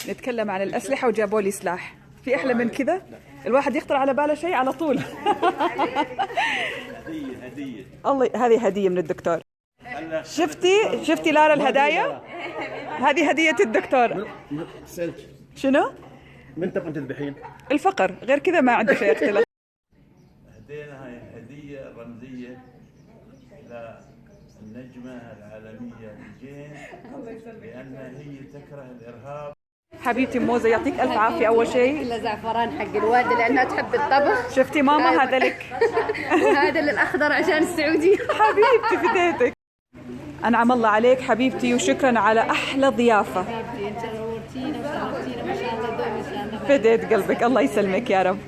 نتكلم عن الأسلحة وجابوا لي سلاح. في أحلى من كذا؟ الواحد يخطر على باله شيء على طول. هدية. الله، هذه هدية من الدكتور. شفتي لارا الهدايا؟ هذه هدية الدكتور. شنو؟ من تبغى تذبحين؟ الفقر، غير كذا ما عنده شيء يختلف. هدينا هاي هدية رمزية للنجمة العالمية جين، لأن هي تكره الإرهاب. حبيبتي موزة يعطيك ألف عافية. أول شيء إلا زعفران حق الوالدة لأنها تحب الطبخ. شفتي ماما؟ هذا لك. وهذا للأخضر عشان السعودي. حبيبتي فديتك. أنعم الله عليك حبيبتي، وشكرا على أحلى ضيافة. حبيبتي انت نورتينا وشرفتينا ما شاء الله، دوم ان شاء الله. فديت قلبك، الله يسلمك يا رب.